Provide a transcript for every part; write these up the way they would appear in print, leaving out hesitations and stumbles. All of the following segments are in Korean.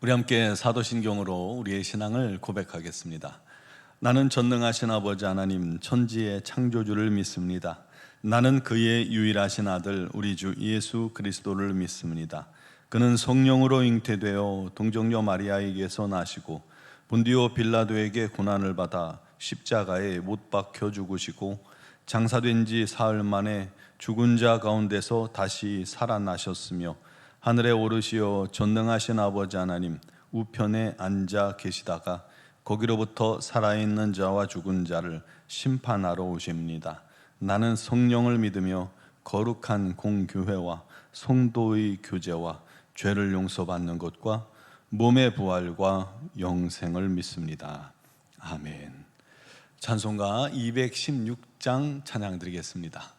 우리 함께 사도신경으로 우리의 신앙을 고백하겠습니다. 나는 전능하신 아버지 하나님 천지의 창조주를 믿습니다. 나는 그의 유일하신 아들 우리 주 예수 그리스도를 믿습니다. 그는 성령으로 잉태되어 동정녀 마리아에게서 나시고 본디오 빌라도에게 고난을 받아 십자가에 못 박혀 죽으시고 장사된 지 사흘 만에 죽은 자 가운데서 다시 살아나셨으며 하늘에 오르시어 전능하신 아버지 하나님 우편에 앉아 계시다가 거기로부터 살아있는 자와 죽은 자를 심판하러 오십니다. 나는 성령을 믿으며 거룩한 공교회와 성도의 교제와 죄를 용서받는 것과 몸의 부활과 영생을 믿습니다. 아멘. 찬송가 216장 찬양 드리겠습니다.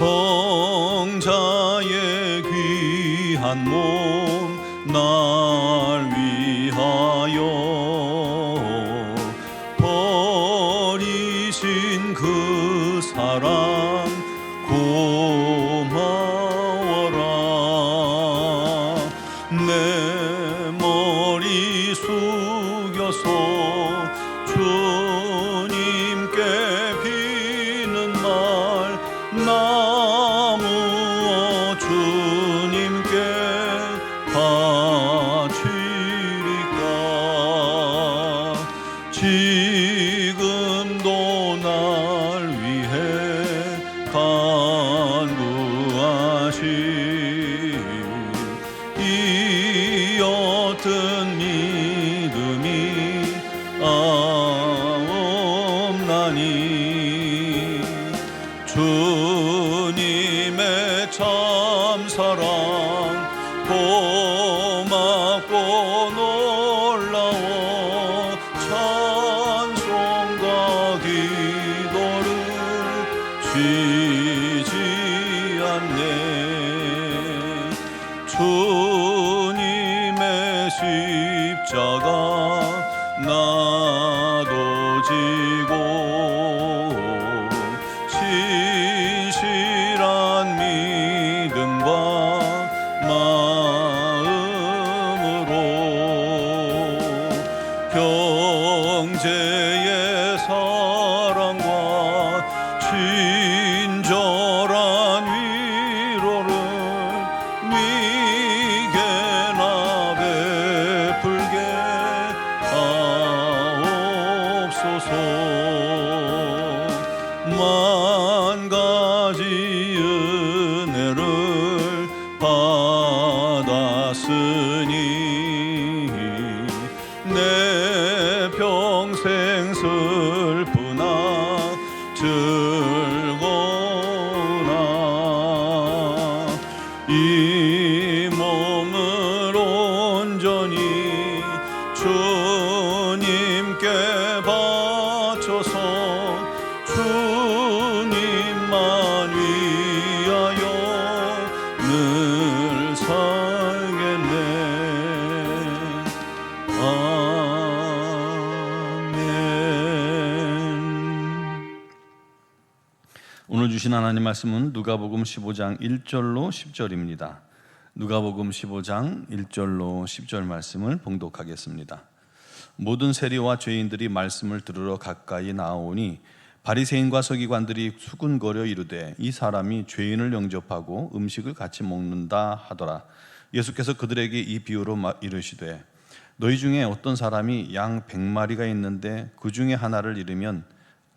성자의 귀한 몸 날 위하여 버리신 그 사랑 고마워라. 내 머리 숙여서 주님께 비는 말 나무어 주님께 바치리까. 지금도 날 위해 간구하신 이 어떤 믿음이 없나니. 주님의 참사랑 고맙고 놀라워 찬송과 기도를 쉬지 않네. 주님의 십자가 나도 지고 신실한 믿음과 마음으로 형제의 사랑과 친절한 위로를 네게나 베풀게 하옵소서. 만 가지 은혜를 받았으니 내 평생 슬프나 즐거우나 이 몸을 온전히 주님께 바쳐서 주님만 위하여 늘 살겠네. 아멘. 오늘 주신 하나님 말씀은 누가복음 15장 1절로 10절입니다. 누가복음 15장 1절로 10절 말씀을 봉독하겠습니다. 모든 세리와 죄인들이 말씀을 들으러 가까이 나오니 바리새인과 서기관들이 수군거려 이르되 이 사람이 죄인을 영접하고 음식을 같이 먹는다 하더라. 예수께서 그들에게 이 비유로 이르시되 너희 중에 어떤 사람이 양 100마리가 있는데 그 중에 하나를 잃으면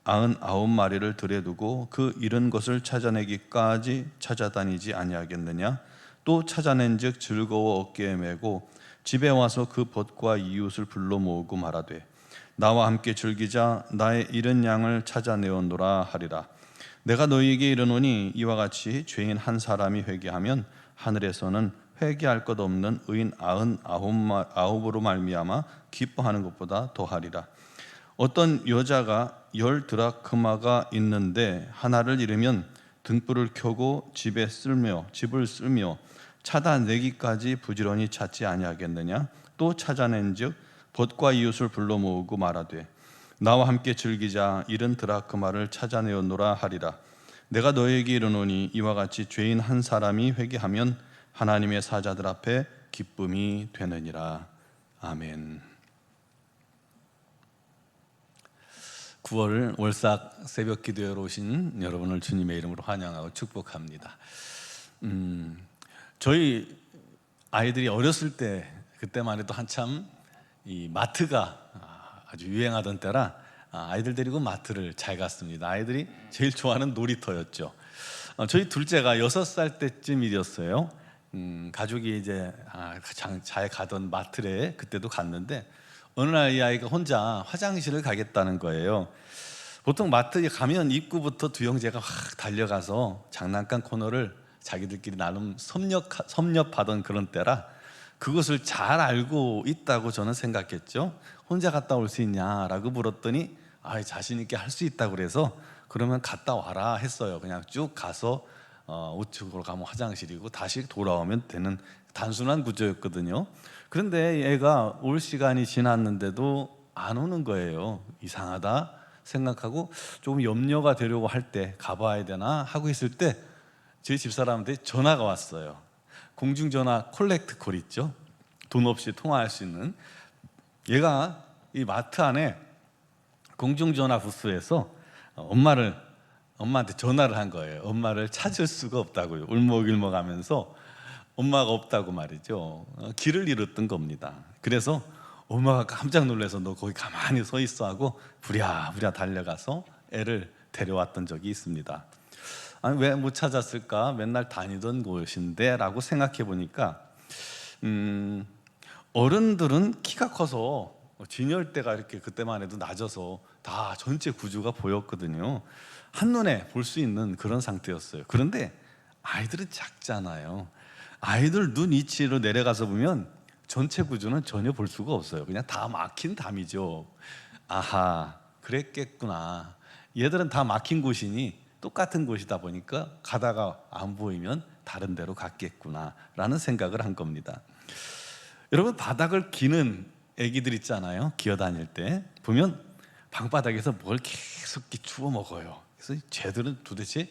99마리를 들에 두고 그 잃은 것을 찾아내기까지 찾아다니지 아니하겠느냐. 또 찾아낸즉 즐거워 어깨에 메고 집에 와서 그 벗과 이웃을 불러 모으고 말하되 나와 함께 즐기자. 나의 잃은 양을 찾아내었노라 하리라. 내가 너희에게 이르노니 이와 같이 죄인 한 사람이 회개하면 하늘에서는 회개할 것 없는 의인 99으로 말미암아 기뻐하는 것보다 더하리라. 어떤 여자가 10 드라크마가 있는데 하나를 잃으면 등불을 켜고 집을 쓸며 찾아내기까지 부지런히 찾지 아니하겠느냐. 또 찾아낸즉 벗과 이웃을 불러 모으고 말하되 나와 함께 즐기자. 이른 드라크마를 찾아내었노라 하리라. 내가 너에게 이르노니 이와 같이 죄인 한 사람이 회개하면 하나님의 사자들 앞에 기쁨이 되느니라. 아멘. 9월 월삭 새벽 기도회로 오신 여러분을 주님의 이름으로 환영하고 축복합니다. 저희 아이들이 어렸을 때, 그때만 해도 한참 이 마트가 아주 유행하던 때라 아이들 데리고 마트를 잘 갔습니다. 아이들이 제일 좋아하는 놀이터였죠. 저희 둘째가 6살 때쯤이었어요. 가족이 이제 잘 가던 마트에 그때도 갔는데 어느 날 이 아이가 혼자 화장실을 가겠다는 거예요. 보통 마트에 가면 입구부터 두 형제가 확 달려가서 장난감 코너를 자기들끼리 나름 섭렵하던 그런 때라 그것을 잘 알고 있다고 저는 생각했죠. 혼자 갔다 올 수 있냐라고 물었더니 자신 있게 할 수 있다고 그래서 그러면 갔다 와라 했어요. 그냥 쭉 가서 우측으로 가면 화장실이고 다시 돌아오면 되는 단순한 구조였거든요. 그런데 얘가 올 시간이 지났는데도 안 오는 거예요. 이상하다 생각하고 조금 염려가 되려고 할 때 가봐야 되나 하고 있을 때 저희 집사람한테 전화가 왔어요. 공중전화 콜렉트 콜 있죠. 돈 없이 통화할 수 있는. 얘가 이 마트 안에 공중전화 부스에서 엄마한테 전화를 한 거예요. 엄마를 찾을 수가 없다고요. 울먹울먹 하면서 엄마가 없다고 말이죠. 길을 잃었던 겁니다. 그래서 엄마가 깜짝 놀라서 너 거기 가만히 서 있어 하고 부랴부랴 달려가서 애를 데려왔던 적이 있습니다. 왜 못 찾았을까? 맨날 다니던 곳인데 라고 생각해 보니까 어른들은 키가 커서 진열대가 이렇게 그때만 해도 낮아서 다 전체 구조가 보였거든요. 한눈에 볼 수 있는 그런 상태였어요. 그런데 아이들은 작잖아요. 아이들 눈 위치로 내려가서 보면 전체 구조는 전혀 볼 수가 없어요. 그냥 다 막힌 담이죠. 아하, 그랬겠구나. 얘들은 다 막힌 곳이니 똑같은 곳이다 보니까 가다가 안 보이면 다른 데로 갔겠구나 라는 생각을 한 겁니다. 여러분, 바닥을 기는 애기들 있잖아요. 기어다닐 때 보면 방바닥에서 뭘 계속 주워 먹어요. 그래서 쟤들은 도대체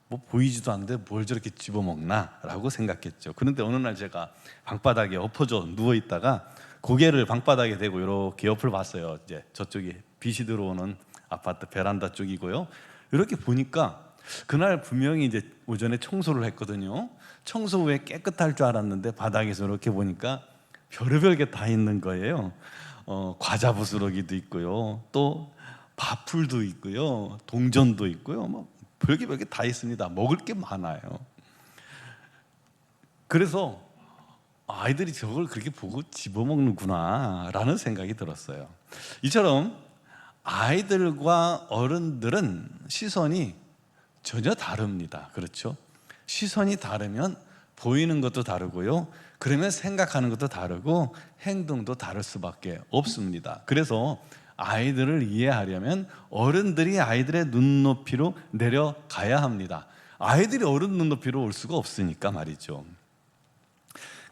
뭐 보이지도 않는데 뭘 저렇게 집어먹나 라고 생각했죠. 그런데 어느 날 제가 방바닥에 엎어져 누워있다가 고개를 방바닥에 대고 이렇게 옆을 봤어요. 이제 저쪽이 빛이 들어오는 아파트 베란다 쪽이고요. 이렇게 보니까 그날 분명히 이제 오전에 청소를 했거든요. 청소 후에 깨끗할 줄 알았는데 바닥에서 이렇게 보니까 별의별 게 다 있는 거예요. 과자 부스러기도 있고요, 또 밥풀도 있고요, 동전도 있고요, 뭐 별게 다 있습니다. 먹을 게 많아요. 그래서 아이들이 저걸 그렇게 보고 집어먹는구나 라는 생각이 들었어요. 이처럼 아이들과 어른들은 시선이 전혀 다릅니다. 그렇죠? 시선이 다르면 보이는 것도 다르고요, 그러면 생각하는 것도 다르고 행동도 다를 수밖에 없습니다. 그래서 아이들을 이해하려면 어른들이 아이들의 눈높이로 내려가야 합니다. 아이들이 어른 눈높이로 올 수가 없으니까 말이죠.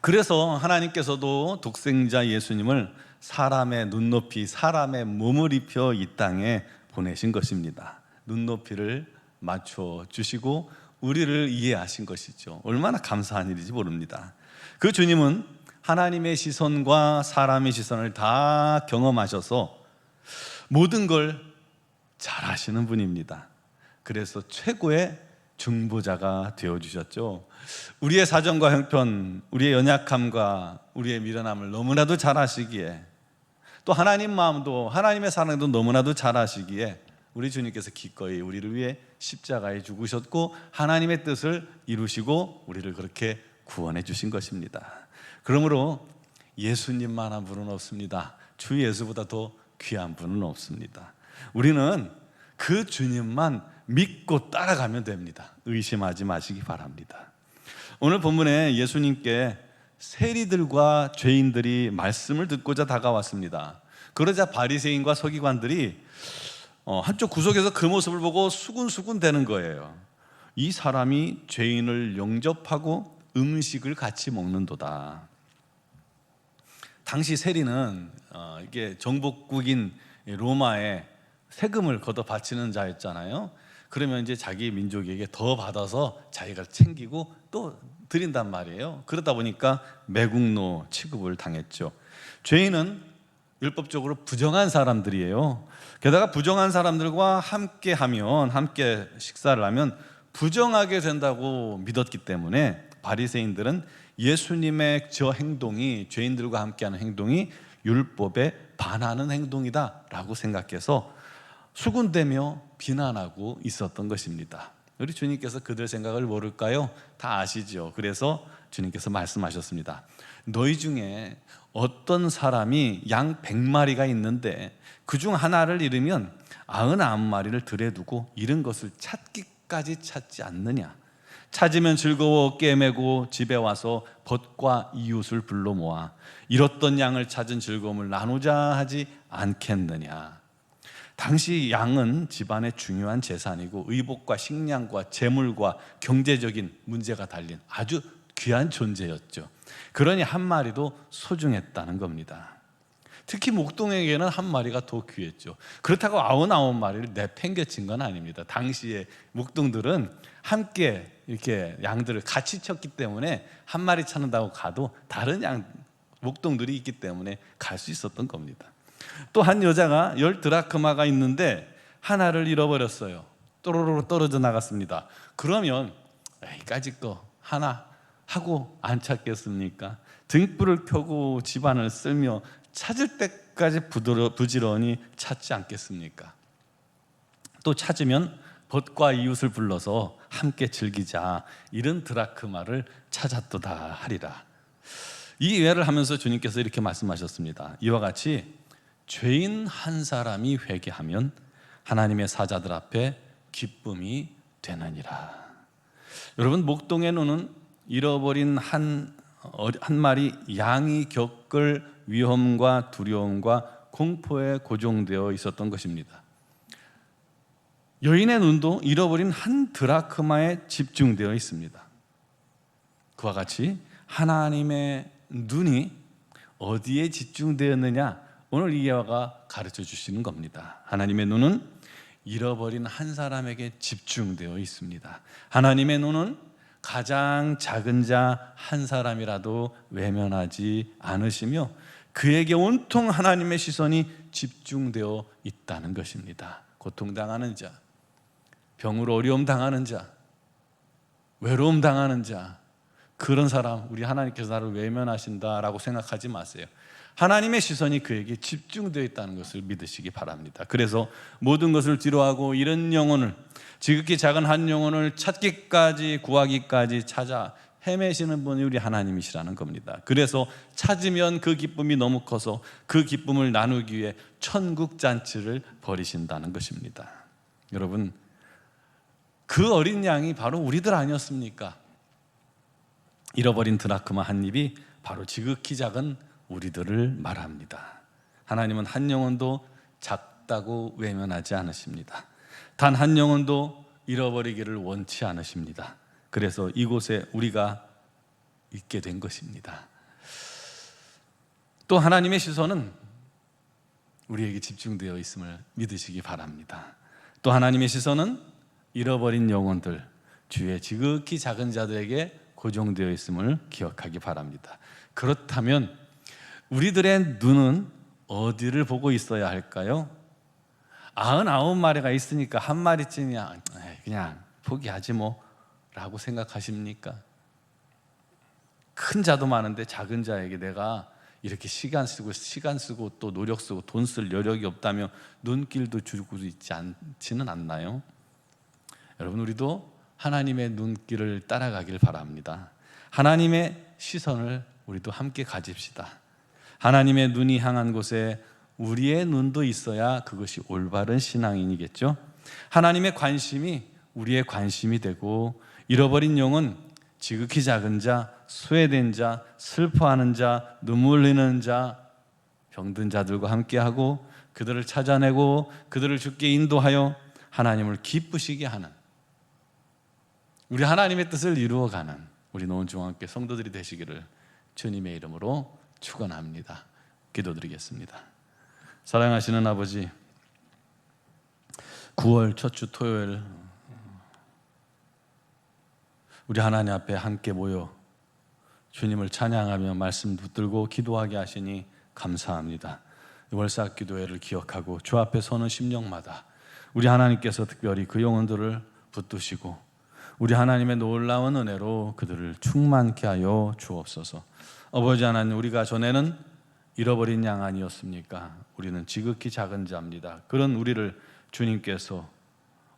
그래서 하나님께서도 독생자 예수님을 사람의 눈높이, 사람의 몸을 입혀 이 땅에 보내신 것입니다. 눈높이를 맞춰 주시고 우리를 이해하신 것이죠. 얼마나 감사한 일인지 모릅니다. 그 주님은 하나님의 시선과 사람의 시선을 다 경험하셔서 모든 걸 잘 아시는 분입니다. 그래서 최고의 중보자가 되어주셨죠. 우리의 사정과 형편, 우리의 연약함과 우리의 미련함을 너무나도 잘 아시기에, 또 하나님 마음도, 하나님의 사랑도 너무나도 잘 아시기에 우리 주님께서 기꺼이 우리를 위해 십자가에 죽으셨고 하나님의 뜻을 이루시고 우리를 그렇게 구원해 주신 것입니다. 그러므로 예수님만한 분은 없습니다. 주 예수보다 더 귀한 분은 없습니다. 우리는 그 주님만 믿고 따라가면 됩니다. 의심하지 마시기 바랍니다. 오늘 본문에 예수님께 세리들과 죄인들이 말씀을 듣고자 다가왔습니다. 그러자 바리새인과 서기관들이 한쪽 구석에서 그 모습을 보고 수군수군 대는 거예요. 이 사람이 죄인을 영접하고 음식을 같이 먹는도다. 당시 세리는 이게 정복국인 로마의 세금을 걷어 바치는 자였잖아요. 그러면 이제 자기 민족에게 더 받아서 자기가 챙기고 또 드린단 말이에요. 그러다 보니까 매국노 취급을 당했죠. 죄인은 율법적으로 부정한 사람들이에요. 게다가 부정한 사람들과 함께 식사를 하면 부정하게 된다고 믿었기 때문에 바리새인들은 예수님의 저 행동이, 죄인들과 함께하는 행동이 율법에 반하는 행동이다라고 생각해서 수군대며 비난하고 있었던 것입니다. 우리 주님께서 그들 생각을 모를까요? 다 아시죠. 그래서 주님께서 말씀하셨습니다. 너희 중에 어떤 사람이 양 100마리가 있는데 그중 하나를 잃으면 99마리를 들에 두고 잃은 것을 찾기까지 찾지 않느냐? 찾으면 즐거워 꿰매고 집에 와서 벗과 이웃을 불러 모아 잃었던 양을 찾은 즐거움을 나누자 하지 않겠느냐? 당시 양은 집안의 중요한 재산이고 의복과 식량과 재물과 경제적인 문제가 달린 아주 귀한 존재였죠. 그러니 한 마리도 소중했다는 겁니다. 특히 목동에게는 한 마리가 더 귀했죠. 그렇다고 99마리를 내팽개친 건 아닙니다. 당시에 목동들은 함께 이렇게 양들을 같이 쳤기 때문에 한 마리 찾는다고 가도 다른 목동들이 있기 때문에 갈 수 있었던 겁니다. 또 한 여자가 10드라크마가 있는데 하나를 잃어버렸어요. 또로로 떨어져 나갔습니다. 그러면 이까짓 거 하나 하고 안 찾겠습니까? 등불을 켜고 집안을 쓸며 찾을 때까지 부지런히 찾지 않겠습니까? 또 찾으면 벗과 이웃을 불러서 함께 즐기자, 이런 드라크마를 찾았도다 하리라. 이 예를 하면서 주님께서 이렇게 말씀하셨습니다. 이와 같이 죄인 한 사람이 회개하면 하나님의 사자들 앞에 기쁨이 되느니라. 여러분, 목동의 눈은 잃어버린 한 마리 양이 겪을 위험과 두려움과 공포에 고정되어 있었던 것입니다. 여인의 눈도 잃어버린 한 드라크마에 집중되어 있습니다. 그와 같이 하나님의 눈이 어디에 집중되었느냐, 오늘 이 예화가 가르쳐 주시는 겁니다. 하나님의 눈은 잃어버린 한 사람에게 집중되어 있습니다. 하나님의 눈은 가장 작은 자 한 사람이라도 외면하지 않으시며 그에게 온통 하나님의 시선이 집중되어 있다는 것입니다. 고통당하는 자, 병으로 어려움 당하는 자, 외로움 당하는 자, 그런 사람, 우리 하나님께서 나를 외면하신다라고 생각하지 마세요. 하나님의 시선이 그에게 집중되어 있다는 것을 믿으시기 바랍니다. 그래서 모든 것을 뒤로하고 이런 영혼을, 지극히 작은 한 영혼을 찾기까지, 구하기까지 찾아 헤매시는 분이 우리 하나님이시라는 겁니다. 그래서 찾으면 그 기쁨이 너무 커서 그 기쁨을 나누기 위해 천국 잔치를 벌이신다는 것입니다. 여러분, 그 어린 양이 바로 우리들 아니었습니까? 잃어버린 드라크마 한 입이 바로 지극히 작은 우리들을 말합니다. 하나님은 한 영혼도 작다고 외면하지 않으십니다. 단 한 영혼도 잃어버리기를 원치 않으십니다. 그래서 이곳에 우리가 있게 된 것입니다. 또 하나님의 시선은 우리에게 집중되어 있음을 믿으시기 바랍니다. 또 하나님의 시선은 잃어버린 영혼들, 주의 지극히 작은 자들에게 고정되어 있음을 기억하기 바랍니다. 그렇다면 우리들의 눈은 어디를 보고 있어야 할까요? 99마리가 있으니까 한 마리쯤이야 그냥 포기하지 뭐 라고 생각하십니까? 큰 자도 많은데 작은 자에게 내가 이렇게 시간 쓰고 또 노력 쓰고 돈 쓸 여력이 없다며 눈길도 주고 있지 않지는 않나요? 여러분, 우리도 하나님의 눈길을 따라가길 바랍니다. 하나님의 시선을 우리도 함께 가집시다. 하나님의 눈이 향한 곳에 우리의 눈도 있어야 그것이 올바른 신앙인이겠죠. 하나님의 관심이 우리의 관심이 되고 잃어버린 영은 지극히 작은 자, 소외된 자, 슬퍼하는 자, 눈물 흘리는 자, 병든 자들과 함께하고 그들을 찾아내고 그들을 주께 인도하여 하나님을 기쁘시게 하는, 우리 하나님의 뜻을 이루어가는 우리 노원중앙교회 성도들이 되시기를 주님의 이름으로 축원합니다. 기도드리겠습니다. 사랑하시는 아버지, 9월 첫 주 토요일 우리 하나님 앞에 함께 모여 주님을 찬양하며 말씀 붙들고 기도하게 하시니 감사합니다. 월삭 기도회를 기억하고 주 앞에 서는 심령마다 우리 하나님께서 특별히 그 영혼들을 붙드시고 우리 하나님의 놀라운 은혜로 그들을 충만케 하여 주옵소서. 아버지 하나님, 우리가 전에는 잃어버린 양 아니었습니까? 우리는 지극히 작은 자입니다. 그런 우리를 주님께서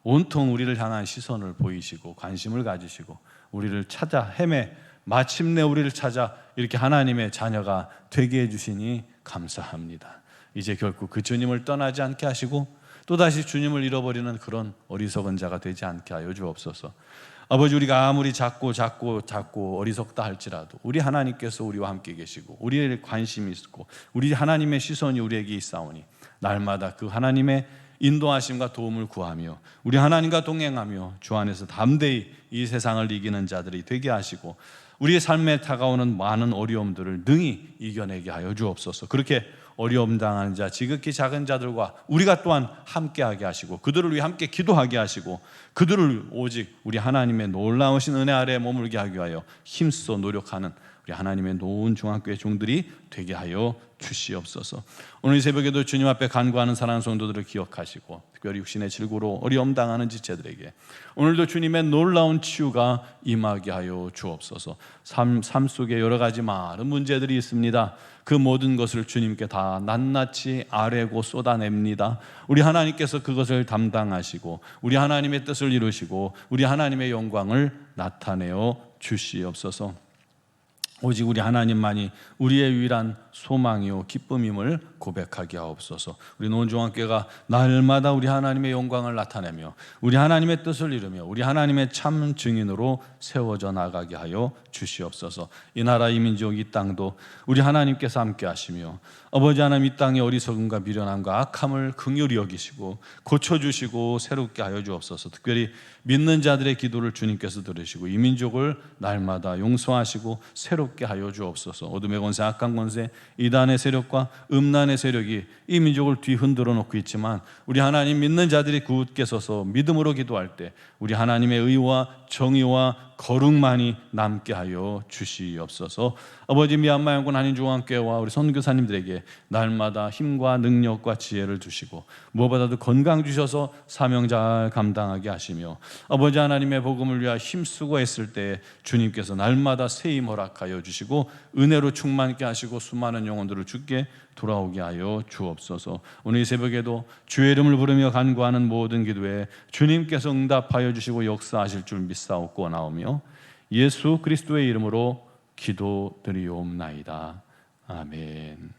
온통 우리를 향한 시선을 보이시고 관심을 가지시고 우리를 찾아 헤매 마침내 우리를 찾아 이렇게 하나님의 자녀가 되게 해주시니 감사합니다. 이제 결코 그 주님을 떠나지 않게 하시고 또다시 주님을 잃어버리는 그런 어리석은 자가 되지 않게 하여 주옵소서. 아버지, 우리가 아무리 작고 어리석다 할지라도 우리 하나님께서 우리와 함께 계시고 우리의 관심이 있고 우리 하나님의 시선이 우리에게 있사오니 날마다 그 하나님의 인도하심과 도움을 구하며 우리 하나님과 동행하며 주 안에서 담대히 이 세상을 이기는 자들이 되게 하시고 우리의 삶에 다가오는 많은 어려움들을 능히 이겨내게 하여 주옵소서. 그렇게 어려움 당하는 자, 지극히 작은 자들과 우리가 또한 함께하게 하시고 그들을 위해 함께 기도하게 하시고 그들을 오직 우리 하나님의 놀라우신 은혜 아래에 머물게 하기 위하여 힘써 노력하는 우리 하나님의 노은 중앙교회 종들이 되게 하여 주시옵소서. 오늘 이 새벽에도 주님 앞에 간구하는 사랑하는 성도들을 기억하시고 특별히 육신의 질고로 어려움 당하는 지체들에게 오늘도 주님의 놀라운 치유가 임하게 하여 주옵소서. 삶 속에 여러 가지 많은 문제들이 있습니다. 그 모든 것을 주님께 다 낱낱이 아뢰고 쏟아냅니다. 우리 하나님께서 그것을 담당하시고 우리 하나님의 뜻을 이루시고 우리 하나님의 영광을 나타내어 주시옵소서. 오직 우리 하나님만이 우리의 유일한 소망이요 기쁨임을 고백하게 하옵소서. 우리 노원중앙교회가 날마다 우리 하나님의 영광을 나타내며 우리 하나님의 뜻을 이루며 우리 하나님의 참 증인으로 세워져 나가게 하여 주시옵소서. 이 나라 이 민족 이 땅도 우리 하나님께서 함께 하시며 아버지 하나님 이 땅의 어리석음과 미련함과 악함을 긍휼히 여기시고 고쳐주시고 새롭게 하여 주옵소서. 특별히 믿는 자들의 기도를 주님께서 들으시고 이 민족을 날마다 용서하시고 새롭게 하여 주옵소서. 어둠의 권세, 악한 권세, 이단의 세력과 음란의 세력이 이 민족을 뒤흔들어 놓고 있지만 우리 하나님 믿는 자들이 굳게 서서 믿음으로 기도할 때 우리 하나님의 의와 정의와 거룩만이 남게 하여 주시옵소서. 아버지, 미얀마 영군 한인중앙교회와 우리 선교사님들에게 날마다 힘과 능력과 지혜를 주시고 무엇보다도 건강 주셔서 사명 잘 감당하게 하시며 아버지 하나님의 복음을 위하여 힘쓰고 했을 때 주님께서 날마다 새 힘 허락하여 주시고 은혜로 충만케 하시고 수많은 영혼들을 주께 돌아오게 하여 주옵소서. 오늘 이 새벽에도 주의 이름을 부르며 간구하는 모든 기도에 주님께서 응답하여 주시고 역사하실 줄 믿사옵고 나오며 예수 그리스도의 이름으로 기도드리옵나이다. 아멘.